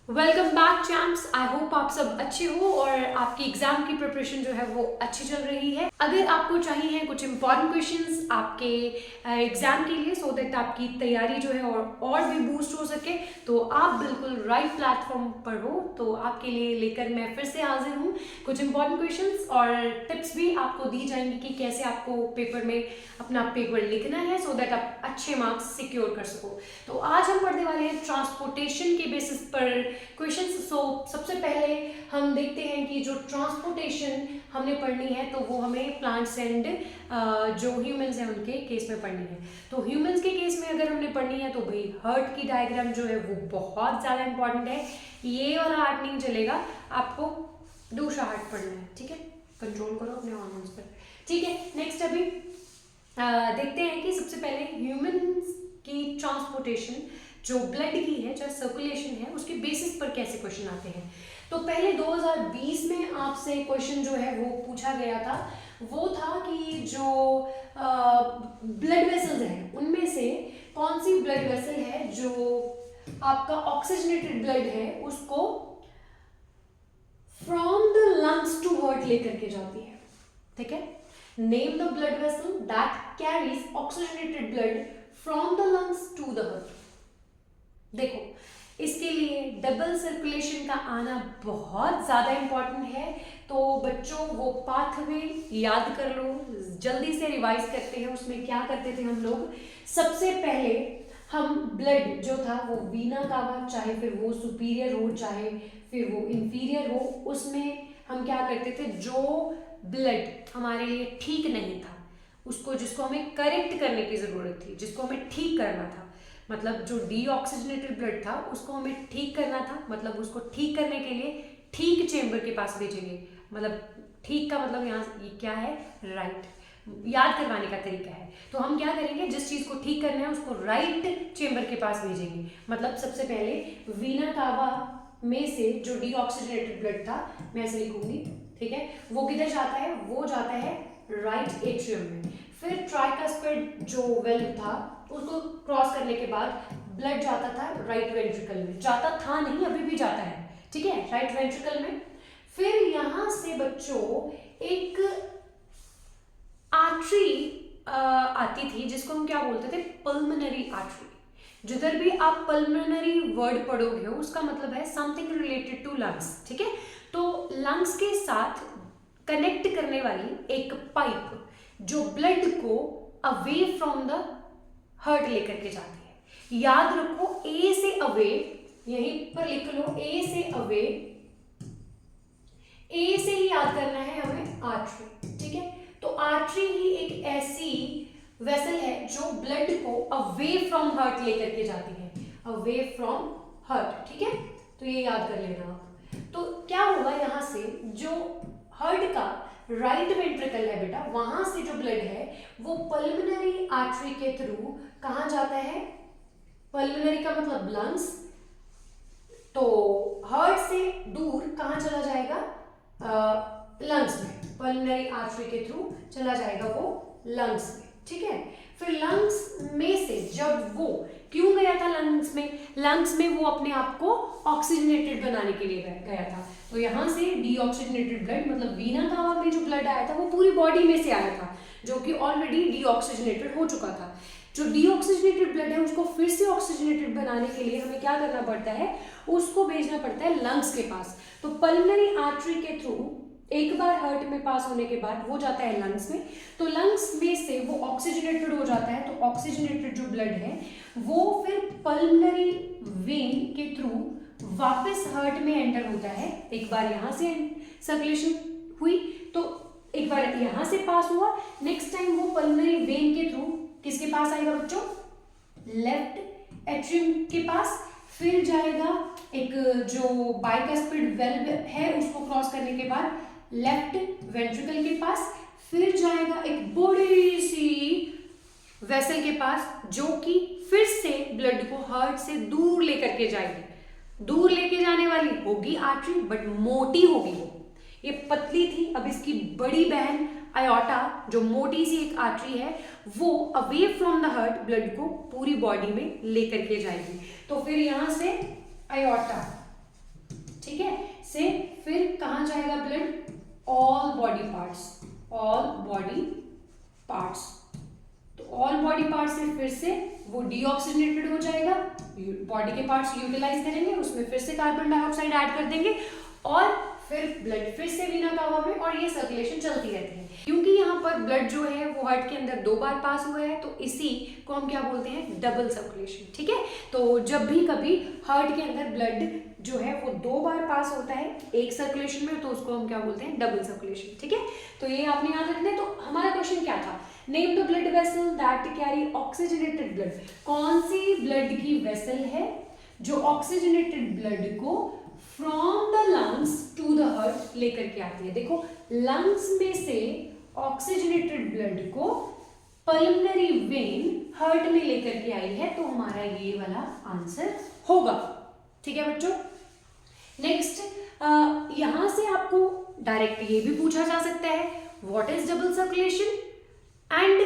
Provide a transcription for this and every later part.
Welcome back champs. I hope आप सब अच्छे हो और आपकी एग्जाम की प्रिपरेशन जो है वो अच्छी चल रही है। अगर आपको चाहिए कुछ इंपॉर्टेंट क्वेश्चंस आपके एग्जाम के लिए सो दैट आपकी तैयारी जो है और भी बूस्ट हो सके तो आप बिल्कुल राइट प्लेटफॉर्म पर हो। तो आपके लिए लेकर मैं फिर से हाजिर हूँ। कुछ इंपॉर्टेंट क्वेश्चंस और टिप्स भी आपको दी जाएंगी कि कैसे आपको पेपर में अपना पेपर लिखना है सो दैट आप अच्छे मार्क्स सिक्योर कर सको। तो आज हम पढ़ने वाले हैं ट्रांसपोर्टेशन के बेसिस पर क्वेश्चंस। सो सबसे पहले हम देखते हैं कि जो ट्रांसपोर्टेशन हमने पढ़नी है तो वो हमें प्लांट्स एंड जो ह्यूमंस हैं उनके केस में पढ़नी है। तो ह्यूमंस के केस में अगर हमने पढ़नी है तो भाई हर्ट की डायग्राम जो है वो बहुत ज़्यादा इंपॉर्टेंट है। ये वाला हार्ट नहीं चलेगा, आपको दूसरा हार्ट पढ़ना है। ठीक है, कंट्रोल करो अपने हॉर्मोन्स पर। ठीक है, नेक्स्ट अभी देखते हैं कि सबसे पहले ह्यूमंस की ट्रांसपोर्टेशन जो ब्लड की है, जो सर्कुलेशन है, उसके बेसिस पर कैसे क्वेश्चन आते हैं। तो पहले 2020 में आपसे क्वेश्चन जो है वो पूछा गया था। वो था कि जो ब्लड वेसल्स हैं उनमें से कौन सी ब्लड वेसल है जो आपका ऑक्सीजनेटेड ब्लड है उसको from the lungs to heart लेकर के जाती है। ठीक है, name the blood vessel that carries oxygenated blood from the lungs to the heart. देखो, इसके लिए डबल सर्कुलेशन का आना बहुत ज़्यादा इंपॉर्टेंट है। तो बच्चों वो पाथवे याद कर लो, जल्दी से रिवाइज करते हैं। उसमें क्या करते थे हम लोग, सबसे पहले हम ब्लड जो था वो वीना कावा, चाहे फिर वो सुपीरियर हो चाहे फिर वो इंफीरियर हो, उसमें हम क्या करते थे, जो ब्लड हमारे लिए ठीक नहीं था उसको, जिसको हमें करेक्ट करने की ज़रूरत थी, जिसको हमें ठीक करना था, मतलब जो डीऑक्सीजनेटेड ब्लड था उसको हमें ठीक करना था, मतलब उसको ठीक करने के लिए ठीक चेंबर के पास भेजेंगे। मतलब ठीक का मतलब यहाँ ये क्या है, राइट याद करवाने का तरीका है। तो हम क्या करेंगे, जिस चीज़ को ठीक करना है उसको राइट चेंबर के पास भेजेंगे। मतलब सबसे पहले वीना कावा में से जो डीऑक्सीजनेटेड ब्लड था, मैं ऐसे लिखूंगी, ठीक है, वो किधर जाता है, वो जाता है राइट एट्रियम में। फिर ट्राइकस्पिड जो वेल्व था उसको क्रॉस करने के बाद ब्लड जाता था राइट वेंट्रिकल में, जाता था नहीं अभी भी जाता है, ठीक है, राइट वेंट्रिकल में। फिर यहां से बच्चों एक आर्टरी आती थी जिसको हम क्या बोलते थे, पल्मोनरी आर्टरी। जिधर भी आप पल्मोनरी वर्ड पढ़ोगे हो उसका मतलब है समथिंग रिलेटेड टू लंग्स। ठीक है, तो लंग्स के साथ कनेक्ट करने वाली एक पाइप जो ब्लड को अवे फ्रॉम द हार्ट लेकर के जाती है। याद रखो, ए से अवे, यहीं पर लिख लो, ए से अवे, ए से ही याद करना है हमें आर्टरी। ठीक है, तो आर्टरी ही एक ऐसी वेसल है जो ब्लड को अवे फ्रॉम हार्ट लेकर के जाती है, अवे फ्रॉम हार्ट। ठीक है, तो ये याद कर लेना आप। तो क्या होगा, यहां से जो हार्ट का राइट वेंट्रिकल है बेटा, वहां से जो ब्लड है वो पल्मोनरी आर्टरी के थ्रू कहां जाता है, पल्मोनरी का मतलब लंग्स, तो हार्ट से दूर कहां चला जाएगा, लंग्स में, पल्मोनरी आर्टरी के थ्रू चला जाएगा वो लंग्स में। ठीक है, फिर लंग्स में से जब वो क्यों गया था लंग्स में, लंग्स में वो अपने आप को ऑक्सीजनेटेड बनाने के लिए गया था। तो यहां से डीऑक्सीजनेटेड ब्लड, मतलब वीना कावा में जो ब्लड आया था वो पूरी बॉडी में से आया था जो कि ऑलरेडी डीऑक्सीजनेटेड हो चुका था। जो डीऑक्सीजनेटेड ब्लड है उसको फिर से ऑक्सीजनेटेड बनाने के लिए हमें क्या करना पड़ता है, उसको भेजना पड़ता है लंग्स के पास। तो पल्मोनरी आर्टरी के थ्रू एक बार हार्ट में पास होने के बाद वो जाता है लंग्स में, तो लंग्स में से वो ऑक्सीजनेटेड हो जाता है। तो ऑक्सीजनेटेड जो ब्लड है वो फिर पल्मोनरी वेन के थ्रू वापस हार्ट में एंटर होता है। एक बार यहाँ से सर्कुलेशन हुई तो एक बार यहाँ से पास हुआ, नेक्स्ट टाइम वो पल्मोनरी वेन के थ्रू किसके पास आएगा बच्चों, लेफ्ट एट्रियम के पास, फिर जाएगा एक जो बाइकस्पिड वेल्व है उसको क्रॉस करने के बाद लेफ्ट वेंट्रिकल के पास, फिर जाएगा एक बड़ी सी वेसल के पास जो कि फिर से ब्लड को हार्ट से दूर लेकर के जाएगी। दूर लेके जाने वाली होगी आर्टरी, बट मोटी होगी वो, ये पतली थी, अब इसकी बड़ी बहन आयोटा जो मोटी सी एक आर्टरी है वो away from the heart blood को पूरी बॉडी में लेकर के जाएगी। तो फिर यहां से आयोटा, से फिर कहाँ जाएगा blood? All body parts, all body parts. तो ऑल बॉडी पार्ट्स से फिर से वो डीऑक्सीजनेटेड हो जाएगा, बॉडी के पार्ट्स यूटिलाइज करेंगे, उसमें फिर से कार्बन डाइऑक्साइड ऐड कर देंगे और फिर ब्लड फिर से वीना कावा में, और ये सर्कुलेशन चलती रहती है। क्योंकि यहाँ पर ब्लड जो है वो हार्ट के अंदर 2 बार पास हुआ है, तो इसी को हम क्या बोलते हैं? Double circulation. ठीक है, तो जब भी कभी हार्ट के अंदर ब्लड जो है वो 2 बार पास होता है एक सर्कुलेशन में, तो उसको हम क्या बोलते हैं? Double circulation. ठीक है, तो ये आपने याद रखना है। तो हमारा क्वेश्चन क्या था? Name the blood vessel that carry oxygenated blood. कौन सी ब्लड की वेसल है जो ऑक्सीजनेटेड ब्लड को from the lungs to the heart लेकर के आती है? देखो, लंग्स में से ऑक्सीजनेटेड ब्लड को पल्मोनरी वेन हार्ट में लेकर के आई है, तो हमारा ये वाला आंसर होगा। ठीक है बच्चों, नेक्स्ट यहां से आपको डायरेक्ट ये भी पूछा जा सकता है, what is double circulation, and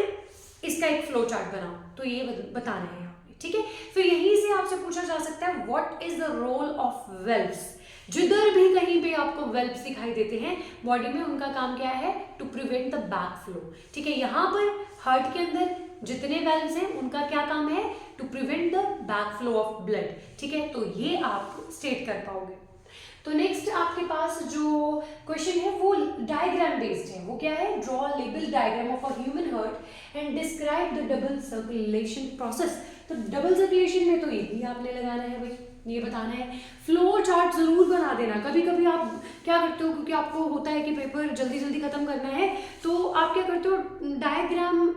इसका एक फ्लो चार्ट बनाओ, तो ये बताना है यहाँ पे। ठीक है, फिर यहीं से आपसे पूछा जा सकता है what is the role of valves. जिधर भी कहीं पे आपको वेल्व्स दिखाई देते हैं बॉडी में, उनका काम क्या है? To prevent the back flow. ठीक है, यहाँ पर हार्ट के अंदर जितने वेल्व्स हैं उनका क्या काम है? To prevent the back flow of blood. ठीक है, तो ये आप स्टेट कर पाओगे। तो नेक्स्ट आपके पास जो क्वेश्चन है वो डायग्राम बेस्ड है। वो क्या है? Draw label diagram of a human heart and describe the double circulation process. तो डबल सर्कुलेशन में तो ये भी आपने लगाना है भाई, ये बताना है। फ्लो चार्ट जरूर बना देना। कभी कभी आप क्या करते हो, क्योंकि आपको होता है कि पेपर जल्दी जल्दी खत्म करना है, तो आप क्या करते हो, डायग्राम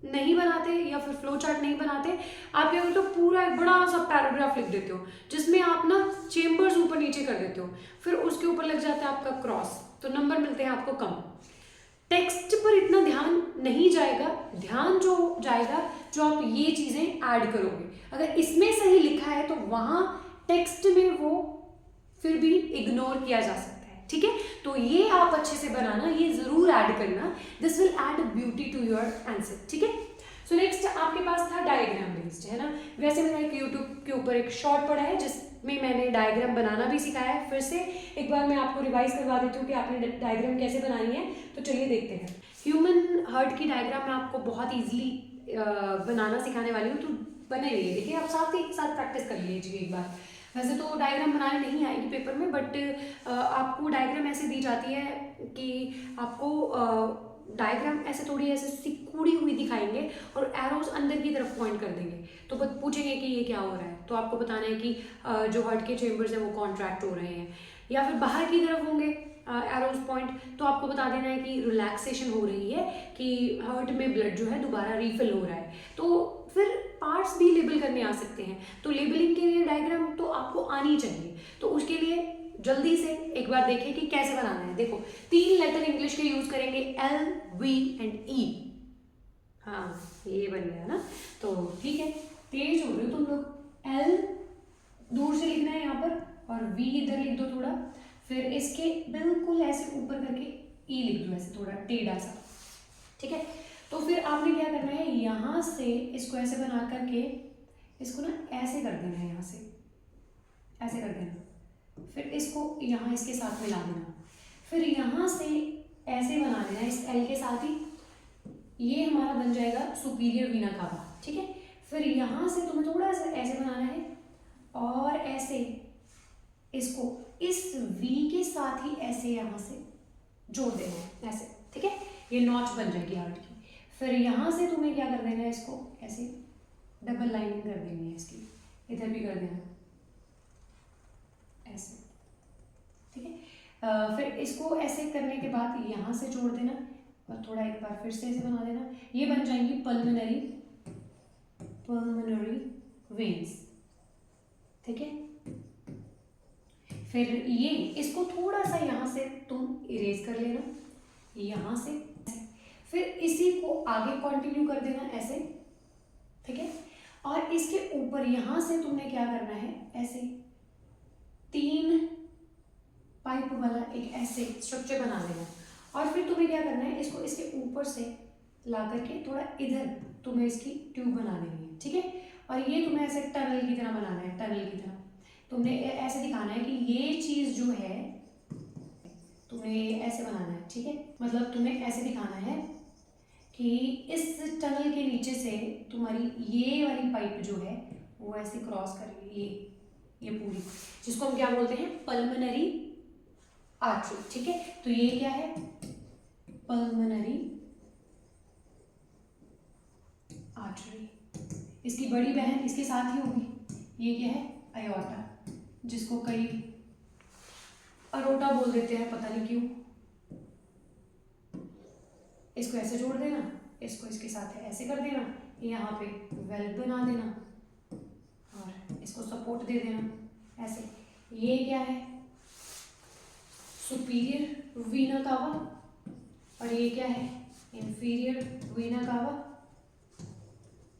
नहीं बनाते या फिर फ्लो चार्ट नहीं बनाते, आप क्या करते हो, पूरा एक बड़ा सा पैराग्राफ लिख देते हो जिसमें आप ना चेंबर्स ऊपर नीचे कर देते हो, फिर उसके ऊपर लग जाता है आपका क्रॉस, तो नंबर मिलते हैं आपको कम। टेक्स्ट पर इतना ध्यान नहीं जाएगा, ध्यान जो जाएगा जो आप ये चीजें ऐड करोगे। अगर इसमें सही लिखा है तो वहां टेक्स्ट में वो फिर भी इग्नोर किया जा सकता है। ठीक है, तो ये आप अच्छे से बनाना, ये जरूर ऐड करना, this will add beauty to your answer. ठीक है, सो नेक्स्ट आपके पास था डायग्राम बेस्ड, है ना। वैसे मैंने एक यूट्यूब के ऊपर एक शॉर्ट पढ़ा है जिसमें मैंने डायग्राम बनाना भी सिखाया है। फिर से एक बार मैं आपको रिवाइज करवा देती हूँ कि आपने डायग्राम कैसे बनानी है, तो चलिए देखते हैं। ह्यूमन हार्ट की डायग्राम मैं आपको बहुत ईजिली बनाना सिखाने वाली हूँ, तो बने रहिए। देखिए, आप साथ ही साथ प्रैक्टिस कर लीजिए एक बार। वैसे तो डायग्राम बनाने नहीं आएगी पेपर में, बट आपको डायग्राम ऐसे दी जाती है कि आपको डायग्राम ऐसे थोड़ी ऐसे सिकुड़ी हुई दिखाएंगे और एरोज अंदर की तरफ पॉइंट कर देंगे, तो पूछेंगे कि ये क्या हो रहा है, तो आपको बताना है कि जो हार्ट के चेम्बर्स हैं वो कॉन्ट्रैक्ट हो रहे हैं, या फिर बाहर की तरफ होंगे एरोज पॉइंट, तो आपको बता देना है कि रिलैक्सेशन हो रही है, कि हार्ट में ब्लड जो है दोबारा रिफिल हो रहा है। तो फिर पार्ट्स भी लेबल करने आ सकते हैं, तो लेबलिंग के लिए डायग्राम तो आपको आनी चाहिए। तो उसके लिए जल्दी से एक बार देखें कि कैसे बनाना है। देखो, 3 लेटर इंग्लिश के यूज करेंगे, L, V एंड E। हाँ, ये बन गया ना, तो ठीक है, तेज हो रहे हो तुम लोग। L दूर से लिखना है यहाँ पर, और V इधर लिख दो थोड़ा, फिर इसके बिल्कुल ऐसे ऊपर करके E लिख दो, ऐसे थोड़ा टेढ़ा सा। ठीक है, तो फिर आपने क्या करना है, यहाँ से इसको ऐसे बना करके इसको ना ऐसे कर देना है, यहाँ से ऐसे कर देना, फिर इसको यहाँ इसके साथ मिला देना, फिर यहाँ से ऐसे बना देना इस L के साथ ही, ये हमारा बन जाएगा सुपीरियर वीना कावा। ठीक है, फिर यहाँ से तुम्हें थोड़ा सा ऐसे बनाना है और ऐसे इसको इस V के साथ ही ऐसे यहाँ से जोड़ देना है, ऐसे। ठीक है, ये नॉच बन जाएगी हार्ट की। फिर यहाँ से तुम्हें क्या कर देना है, इसको ऐसे डबल लाइनिंग कर देनी है इसकी, इधर भी कर देना ऐसे। ठीक है, फिर इसको ऐसे करने के बाद यहाँ से जोड़ देना और थोड़ा एक बार फिर से ऐसे बना देना, ये बन जाएंगी पल्मोनरी वेन्स। ठीक है, फिर ये इसको थोड़ा सा यहाँ से तुम इरेज कर लेना, यहाँ से, फिर इसी को आगे कंटिन्यू कर देना ऐसे। ठीक है, और इसके ऊपर यहाँ से तुमने क्या करना है, ऐसे 3 पाइप वाला एक ऐसे स्ट्रक्चर बना लेना, और फिर तुम्हें क्या करना है, इसको इसके ऊपर से ला करके थोड़ा इधर तुम्हें इसकी ट्यूब बना देनी है। ठीक है, और ये तुम्हें ऐसे टनल की तरह बनाना है, टनल की तरह तुमने ऐसे दिखाना है कि ये चीज जो है तुम्हें ऐसे बनाना है, ठीक है, मतलब तुम्हें ऐसे दिखाना है कि इस टनल के नीचे से तुम्हारी ये वाली पाइप जो है वो ऐसे क्रॉस करेगी, ये पूरी, जिसको हम क्या बोलते हैं, पल्मोनरी आर्टरी, ठीक है। तो ये क्या है, पल्मोनरी आर्टरी। इसकी बड़ी बहन इसके साथ ही होगी, ये क्या है, अयोर्टा, जिसको कई अरोटा बोल देते हैं, पता नहीं क्यों। इसको ऐसे जोड़ देना, इसको इसके साथ ऐसे कर देना, यहाँ पे वेल्व बना देना और इसको सपोर्ट दे देना ऐसे। ये क्या है, सुपीरियर वीना कावा और ये क्या है, इंफीरियर वीना कावा,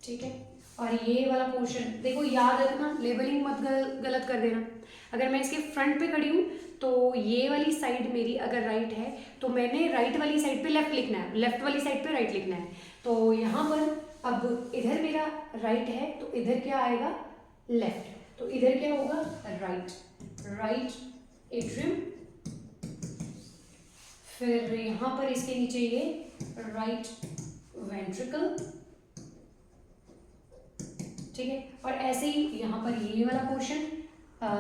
ठीक है। और ये वाला पोर्शन देखो, याद रखना, लेबलिंग मत गलत कर देना। अगर मैं इसके फ्रंट पे खड़ी हूँ तो ये वाली साइड मेरी अगर राइट है तो मैंने राइट वाली साइड पे लेफ्ट लिखना है, लेफ्ट वाली साइड पे राइट लिखना है। तो यहाँ पर अब इधर मेरा राइट है तो इधर क्या आएगा, लेफ्ट, तो इधर क्या होगा, राइट, राइट एट्रियम। फिर यहाँ पर इसके नीचे ये राइट वेंट्रिकल, ठीक है। और ऐसे ही यहाँ पर ये वाला पोर्शन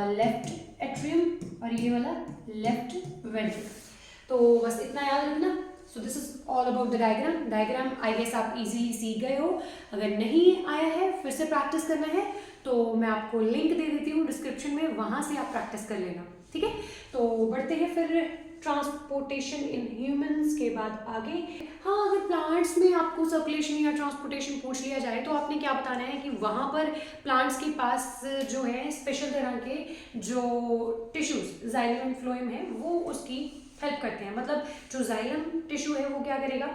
लेफ्ट एट्रियम और ये वाला लेफ्ट वेंट्रिकल। तो बस इतना याद रखना। So this is all about the diagram. Diagram I guess आप इजीली सीख गए हो। अगर नहीं आया है, फिर से प्रैक्टिस करना है तो मैं आपको लिंक दे देती हूँ डिस्क्रिप्शन में, वहां से आप प्रैक्टिस कर लेना, ठीक है। तो बढ़ते हैं फिर ट्रांसपोर्टेशन इन ह्यूमंस के बाद आगे। हाँ, अगर प्लांट्स में आपको सर्कुलेशन या ट्रांसपोर्टेशन पूछ लिया जाए तो आपने क्या बताना है कि वहाँ पर प्लांट्स के पास जो है स्पेशल तरह के जो टिश्यूज जाइलम एंड फ्लोएम है वो उसकी हेल्प करते हैं। मतलब जो जाइलम टिश्यू है वो क्या करेगा,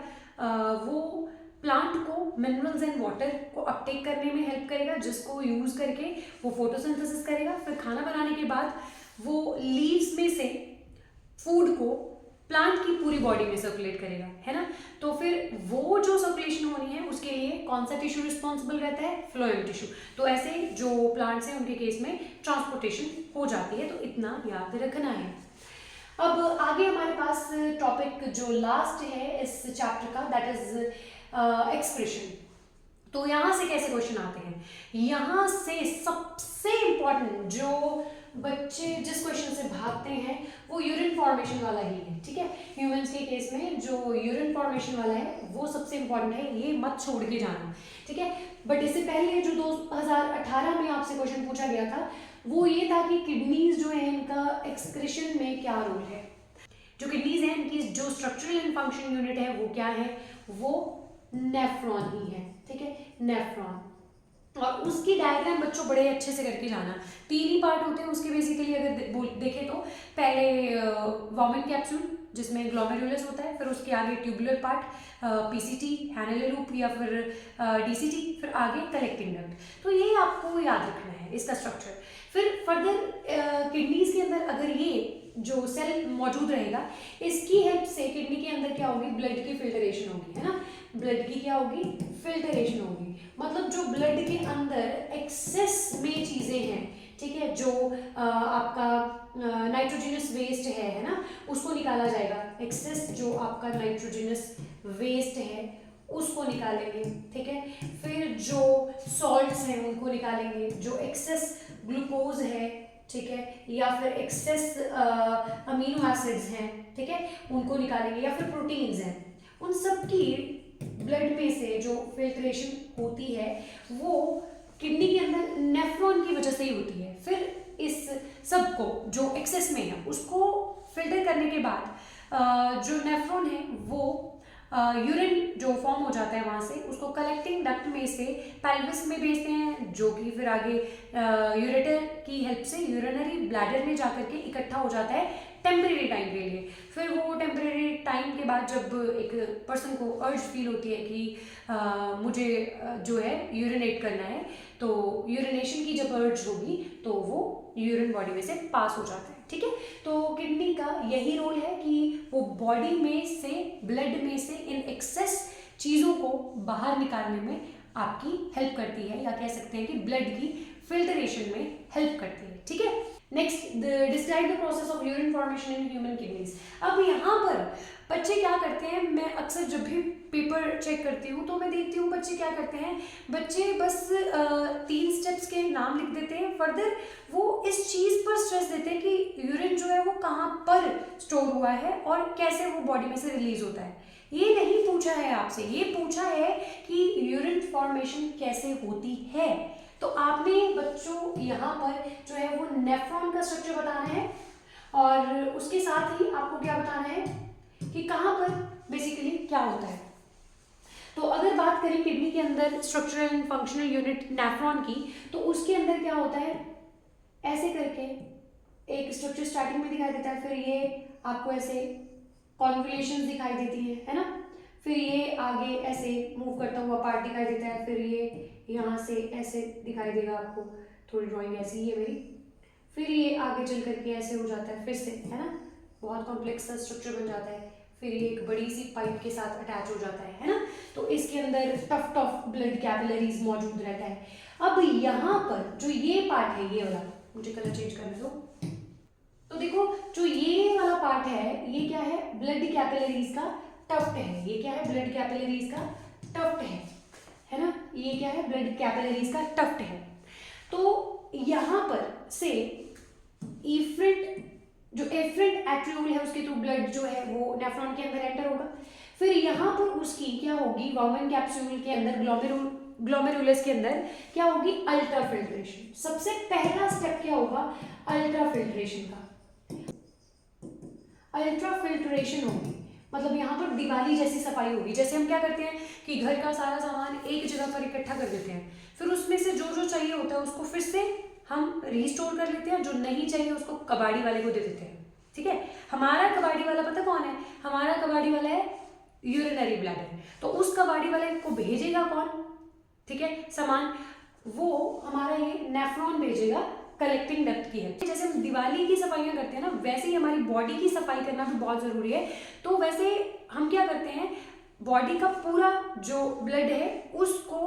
वो प्लांट को मिनरल्स एंड वाटर को अपटेक करने में हेल्प करेगा, जिसको यूज करके वो फोटोसिंथेसिस करेगा। फिर खाना बनाने के बाद वो लीव्स में से फूड को प्लांट की पूरी बॉडी में सर्कुलेट करेगा, है ना। तो फिर वो जो सर्कुलेशन होनी है उसके लिए कौन सा टिश्यू रिस्पॉन्सिबल रहता है, फ्लोएम टिश्यू। तो ऐसे जो प्लांट्स हैं उनके केस में ट्रांसपोर्टेशन हो जाती है, तो इतना याद रखना है। अब आगे हमारे पास टॉपिक जो लास्ट है इस चैप्टर का, दैट इज एक्सक्रीशन। तो यहाँ से कैसे क्वेश्चन आते हैं, यहाँ से सबसे इंपॉर्टेंट जो बच्चे जिस क्वेश्चन से भागते हैं वो यूरिन फॉर्मेशन वाला ही है, ठीक है। ह्यूमंस के केस में जो यूरिन फॉर्मेशन वाला है वो सबसे इंपॉर्टेंट है, ये मत छोड़ के जाना, ठीक है। बट इससे पहले जो 2018 में आपसे क्वेश्चन पूछा गया था वो ये था कि किडनीज जो है इनका एक्सक्रीशन में क्या रोल है। जो किडनीज है इनकी जो स्ट्रक्चरल एंड फंक्शन यूनिट है वो क्या है, वो नेफ्रॉन ही है, ठीक है, नेफ्रॉन। और उसकी डायग्राम बच्चों बड़े अच्छे से करके जाना। 3 ही पार्ट होते हैं उसके बेसिकली, अगर देखें तो पहले वॉमिन कैप्सूल जिसमें ग्लोमेरुलस होता है, फिर उसके आगे ट्यूबुलर पार्ट पीसीटी, हैनेले लूप या फिर डीसीटी, फिर आगे कलेक्टिंग डक्ट। तो ये आपको याद रखना है इसका स्ट्रक्चर। फिर फर्दर किडनीज के अंदर अगर ये जो सेल मौजूद रहेगा, इसकी हेल्प से किडनी के अंदर क्या होगी, ब्लड की फिल्टरेशन होगी, है ना। ब्लड की क्या होगी, फिल्टरेशन होगी। मतलब जो ब्लड के अंदर एक्सेस में चीजें हैं, ठीक है, जो आपका नाइट्रोजनस वेस्ट है ना, उसको निकाला जाएगा। एक्सेस जो आपका नाइट्रोजनस वेस्ट है उसको निकालेंगे, ठीक है। फिर जो सॉल्ट्स हैं उनको निकालेंगे, जो एक्सेस ग्लूकोज है, ठीक है, या फिर एक्सेस अमीनो एसिड्स हैं, ठीक है, उनको निकालेंगे, या फिर प्रोटीन्स हैं। उन सब की ब्लड में से जो फिल्ट्रेशन होती है वो किडनी के अंदर नेफ्रॉन की वजह से ही होती है। फिर इस सब को जो एक्सेस में है उसको फिल्टर करने के बाद जो नेफ्रॉन है वो यूरिन जो फॉर्म हो जाता है वहाँ से उसको कलेक्टिंग डक्ट में से पेल्विस में भेजते हैं, जो कि फिर आगे यूरेटर की हेल्प से यूरिनरी ब्लैडर में जाकर के इकट्ठा हो जाता है टेम्परेरी टाइम के लिए। फिर वो टेम्परेरी टाइम के बाद जब एक पर्सन को अर्ज फील होती है कि मुझे जो है यूरिनेट करना है, तो यूरिनेशन की जब अर्ज होगी तो वो यूरिन बॉडी में से पास हो जाता है, ठीक है। तो किडनी का यही रोल है कि वो बॉडी में से, ब्लड में से इन एक्सेस चीज़ों को बाहर निकालने में आपकी हेल्प करती है, या कह सकते हैं कि ब्लड की फिल्टरेशन में हेल्प करती है, ठीक है। Next, describe the process of urine formation in human kidneys. अब यहाँ पर बच्चे क्या करते हैं, मैं अक्सर जब भी पेपर चेक करती हूँ तो मैं देखती हूँ बच्चे क्या करते हैं, बच्चे बस 3 स्टेप्स के नाम लिख देते हैं, फर्दर वो इस चीज़ पर स्ट्रेस देते हैं कि यूरिन जो है वो कहाँ पर स्टोर हुआ है और कैसे वो बॉडी में से रिलीज होता है। ये नहीं पूछा है आपसे, ये पूछा है कि यूरिन फॉर्मेशन कैसे होती है। तो आपने बच्चों यहाँ पर जो है वो नेफ्रॉन का स्ट्रक्चर बताना है और उसके साथ ही आपको क्या बताना है कि कहाँ पर बेसिकली क्या होता है। तो अगर बात करें किडनी के अंदर structural and functional unit nephron की, तो उसके अंदर क्या होता है, ऐसे करके एक स्ट्रक्चर स्टार्टिंग में दिखाई देता है, फिर ये आपको ऐसे कॉन्वोल्यूशंस दिखाई देती है ना, फिर ये आगे ऐसे मूव करता हुआ पार्ट दिखाई देता है, फिर ये यहाँ से ऐसे दिखाई देगा आपको, थोड़ी ड्राइंग ऐसी ही है मेरी, फिर ये आगे चल करके ऐसे हो जाता है फिर से, है ना, बहुत कॉम्प्लेक्स सा स्ट्रक्चर बन जाता है, फिर ये एक बड़ी सी पाइप के साथ अटैच हो जाता है ना, तो इसके अंदर टफ टफ ब्लड कैपिलरीज मौजूद रहता है। अब यहाँ पर जो ये पार्ट है, ये वाला, मुझे कलर चेंज करने दो, तो देखो जो ये वाला पार्ट है ये क्या है, ब्लड कैपिलरीज का टफ्ट है, ये क्या है, ब्लड कैपिलरीज का टफ्ट है ना, ये क्या है, ब्लड कैपिलरीज का टफ्ट है। तो यहाँ पर से एफरेंट, जो एफरेंट एट्रियोल है उसके थ्रू ब्लड जो है वो नेफ्रॉन के अंदर एंटर होगा, फिर यहाँ पर उसकी क्या होगी, वॉमन कैप्सूल के अंदर ग्लोमेरुलस के अंदर क्या होगी, अल्ट्रा फिल्ट्रेशन। सबसे पहला स्टेप क्या होगा, अल्ट्रा फिल्ट्रेशन का, अल्ट्रा फिल्ट्रेशन होगी, मतलब यहाँ पर दिवाली जैसी सफाई होगी। जैसे हम क्या करते हैं कि घर का सारा सामान एक जगह पर इकट्ठा कर देते हैं, फिर उसमें से जो जो चाहिए होता है उसको फिर से हम रिस्टोर कर लेते हैं, जो नहीं चाहिए उसको कबाड़ी वाले को दे देते हैं। ठीक है, हमारा कबाड़ी वाला पता कौन है, हमारा कबाड़ी वाला है यूरिनरी ब्लैडर। तो उस कबाड़ी वाले को भेजेगा कौन, ठीक है, सामान, वो हमारा ये नेफ्रॉन भेजेगा कलेक्टिंग डक्ट की है। जैसे हम दिवाली की सफाइयां करते हैं ना, वैसे ही हमारी बॉडी की सफाई करना भी बहुत जरूरी है। तो वैसे हम क्या करते हैं, बॉडी का पूरा जो ब्लड है उसको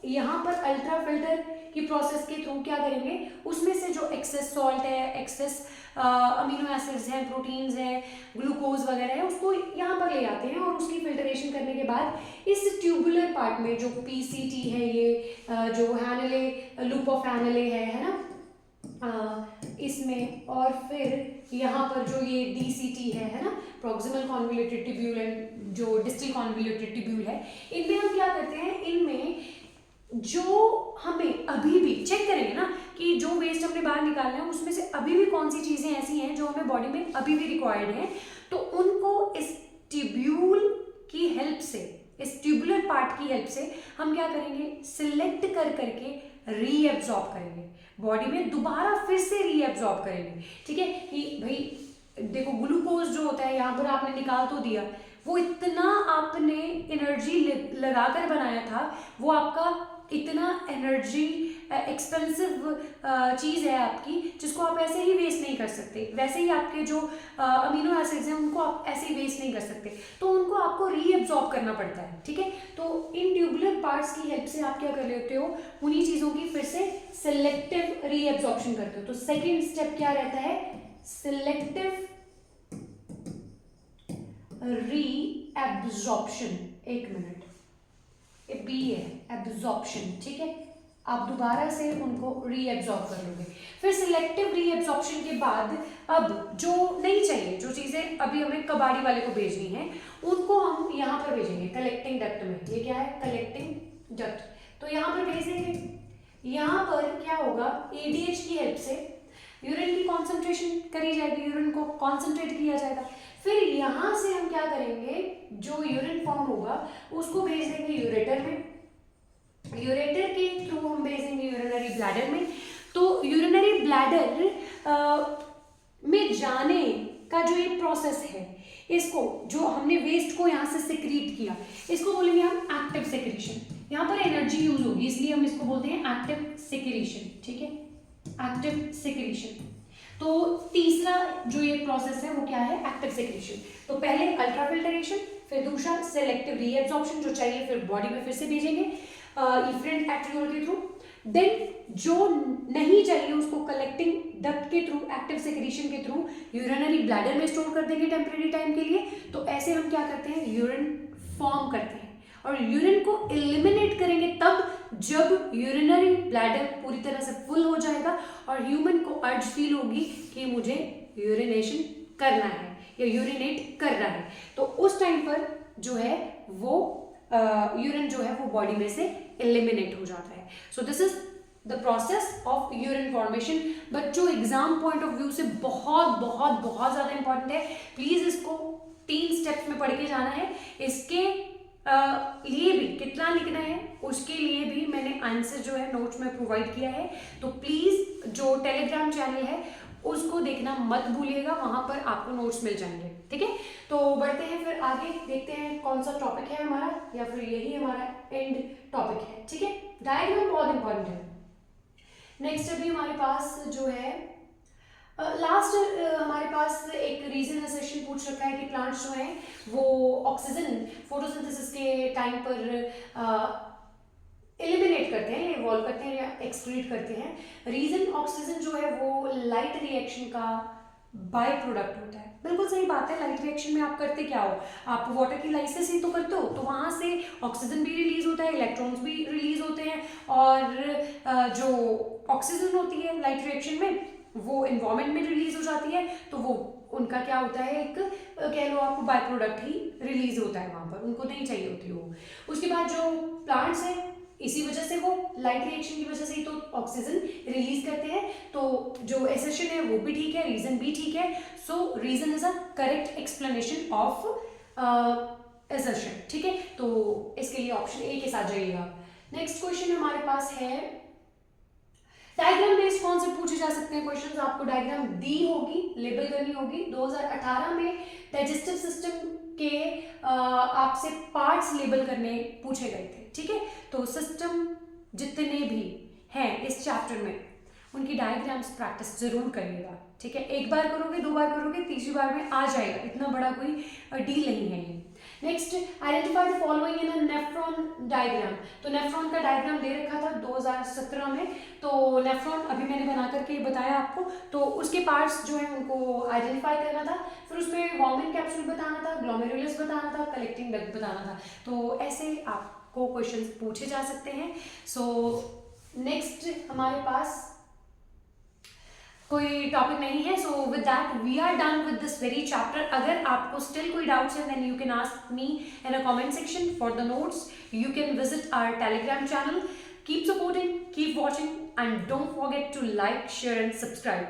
यहाँ पर अल्ट्रा फिल्टर की प्रोसेस के थ्रू क्या करेंगे, उसमें से जो एक्सेस सॉल्ट है, एक्सेस अमीनो एसिड्स हैं, प्रोटीन्स हैं, ग्लूकोज वगैरह है, उसको यहाँ पर ले आते हैं और उसकी फिल्टरेशन करने के बाद इस ट्यूबुलर पार्ट में जो पीसीटी है, ये जो हैनले, लूप ऑफ हैनले है ना, इसमें, और फिर यहाँ पर जो ये डीसीटी है ना, प्रॉक्सिमल कॉन्वोल्यूटेड ट्यूब्यूल एंड जो डिस्टल कॉन्वोल्यूटेड ट्यूब्यूल है, इनमें हम क्या करते हैं, इनमें जो हमें अभी भी चेक करेंगे ना कि जो वेस्ट हमने बाहर निकालना है उसमें से अभी भी कौन सी चीजें ऐसी हैं जो हमें बॉडी में अभी भी रिक्वायर्ड हैं, तो उनको इस ट्यूब्यूल की हेल्प से, इस ट्यूबुलर पार्ट की हेल्प से हम क्या करेंगे, सिलेक्ट कर करके रीएब्जॉर्ब करेंगे, बॉडी में दोबारा फिर से रीएब्जॉर्ब करेंगे। ठीक है, कि भाई देखो ग्लूकोज जो होता है यहाँ पर आपने निकाल तो दिया, वो इतना आपने एनर्जी लगाकर बनाया था, वो आपका इतना एनर्जी एक्सपेंसिव चीज़ है आपकी, जिसको आप ऐसे ही वेस्ट नहीं कर सकते। वैसे ही आपके जो अमीनो एसिड्स हैं उनको आप ऐसे ही वेस्ट नहीं कर सकते, तो उनको आपको रीएब्जॉर्ब करना पड़ता है। ठीक है, तो इन ट्यूबुलर पार्ट्स की हेल्प से आप क्या कर लेते हो, उन्हीं चीज़ों की फिर से सिलेक्टिव रीएब्जॉर्प्शन करते हो। तो सेकेंड स्टेप क्या रहता है, सिलेक्टिव रीएब्जॉर्प्शन। एक मिनट, बी है एब्जॉर्प्शन। ठीक है, आप दोबारा से उनको रीएब्जॉर्ब कर लोगे। फिर सिलेक्टिव रीएब्जॉर्प्शन के बाद अब जो नहीं चाहिए, जो चीजें अभी हमें कबाड़ी वाले को भेजनी है, उनको हम यहाँ पर भेजेंगे कलेक्टिंग डक्ट में। ये क्या है, कलेक्टिंग डक्ट, तो यहाँ पर भेजेंगे। यहाँ पर क्या होगा, एडीएच की हेल्प से यूरिन की कॉन्सेंट्रेशन करी जाएगी, यूरिन को कॉन्सेंट्रेट किया जाएगा। फिर यहाँ से हम क्या करेंगे, जो यूरिन फॉर्म होगा उसको भेज देंगे यूरेटर में, यूरेटर के थ्रू हम भेजेंगे यूरिनरी ब्लैडर में। तो यूरिनरी ब्लैडर में जाने का जो ये प्रोसेस है, इसको जो हमने वेस्ट को यहाँ से सिक्रीट किया, इसको बोलेंगे हम एक्टिव सेक्रीशन। यहाँ पर एनर्जी यूज होगी इसलिए हम इसको बोलते हैं एक्टिव सेक्रीशन। ठीक है, एक्टिव सेक्रीशन। तो तीसरा जो ये प्रोसेस है वो क्या है, एक्टिव सेक्रीशन। तो पहले अल्ट्रा फिल्टरेशन, फिर दूसरा सिलेक्टिव रीएब्जॉर्प्शन, जो चाहिए फिर बॉडी में फिर से भेजेंगे इफरेंट एट्रियोल के थ्रू। देन जो नहीं चाहिए उसको कलेक्टिंग डक्ट के थ्रू, एक्टिव सेक्रीशन के थ्रू यूरिनरी ब्लैडर में स्टोर कर देंगे टेम्परेरी टाइम के लिए। तो ऐसे हम क्या करते हैं, यूरिन फॉर्म करते हैं और यूरिन को एलिमिनेट करेंगे तब जब यूरिनरी ब्लैडर पूरी तरह से फुल हो जाएगा और ह्यूमन को अर्ज फील होगी कि मुझे यूरिनेशन करना है या यूरिनेट कर रहा है। तो उस टाइम पर जो है वो यूरिन जो है वो बॉडी में से एलिमिनेट हो जाता है। सो this is the process of urine formation. बच्चों एग्जाम पॉइंट ऑफ व्यू से बहुत बहुत बहुत ज्यादा इंपॉर्टेंट है, प्लीज इसको 3 स्टेप्स में पढ़ के जाना है। इसके लिए भी कितना लिखना है उसके लिए भी मैंने आंसर जो है नोट्स में प्रोवाइड किया है, तो प्लीज जो टेलीग्राम चैनल है उसको देखना मत भूलिएगा, वहां पर आपको नोट्स मिल जाएंगे। ठीक है, तो बढ़ते हैं फिर आगे, देखते हैं कौन सा टॉपिक है हमारा, या फिर यही हमारा एंड टॉपिक है। ठीक है, डायग्राम बहुत इंपॉर्टेंट है। नेक्स्ट अभी हमारे पास जो है लास्ट हमारे पास एक रीजन सेशन पूछ रखा है कि प्लांट्स जो हैं वो ऑक्सीजन फोटोसिंथेसिस के टाइम पर एलिमिनेट करते हैं, इवॉल्व करते हैं या एक्सक्रीट करते हैं। रीजन ऑक्सीजन जो है वो लाइट रिएक्शन का बाय प्रोडक्ट होता है। बिल्कुल सही बात है, लाइट रिएक्शन में आप करते क्या हो, आप वाटर की लाइसिस ही तो करते हो, तो वहां से ऑक्सीजन भी रिलीज होता है, इलेक्ट्रॉन्स भी रिलीज होते हैं और जो ऑक्सीजन होती है लाइट रिएक्शन में वो एनवायरमेंट में रिलीज हो जाती है, तो वो उनका क्या होता है, एक कह लो आपको बाय प्रोडक्ट ही रिलीज होता है वहां पर, उनको नहीं चाहिए होती वो। उसके बाद जो प्लांट्स हैं इसी वजह से वो लाइट रिएक्शन की वजह से ही तो ऑक्सीजन रिलीज करते हैं, तो जो एसेशन है वो भी ठीक है, रीजन भी ठीक है। So reason is a correct explanation of assertion. ठीक है, तो इसके लिए ऑप्शन ए के साथ जाइएगा। नेक्स्ट क्वेश्चन हमारे पास है डायग्राम बेस्ड कौन से पूछे जा सकते हैं क्वेश्चंस। आपको डायग्राम दी होगी, लेबल करनी होगी। 2018 में डाइजेस्टिव सिस्टम के आपसे पार्ट्स लेबल करने पूछे गए थे। ठीक है, तो सिस्टम जितने भी हैं इस चैप्टर में उनकी डायग्राम्स प्रैक्टिस जरूर करिएगा। ठीक है, एक बार करोगे, 2 बार करोगे, तीसरी बार में आ जाएगा, इतना बड़ा कोई डील नहीं है ये। Next, identify the following in a nephron diagram. तो नेफ्रॉन का डायग्राम दे रखा था 2017 में, तो नेफ्रॉन अभी मैंने बना करके बताया आपको, तो उसके पार्ट्स जो है उनको आइडेंटिफाई करना था, फिर उसमें वॉर्मिंग कैप्सूल बताना था, ग्लोमेरुलस बताना था, कलेक्टिंग डक्ट बताना था। तो ऐसे आपको क्वेश्चंस पूछे जा सकते हैं। सो नेक्स्ट हमारे पास कोई टॉपिक नहीं है। So with that we are done with this very chapter. अगर आपको स्टिल कोई डाउट्स है then you can ask me in a comment section for the notes. You can visit our Telegram channel. Keep supporting, keep watching and don't forget to like, share and subscribe.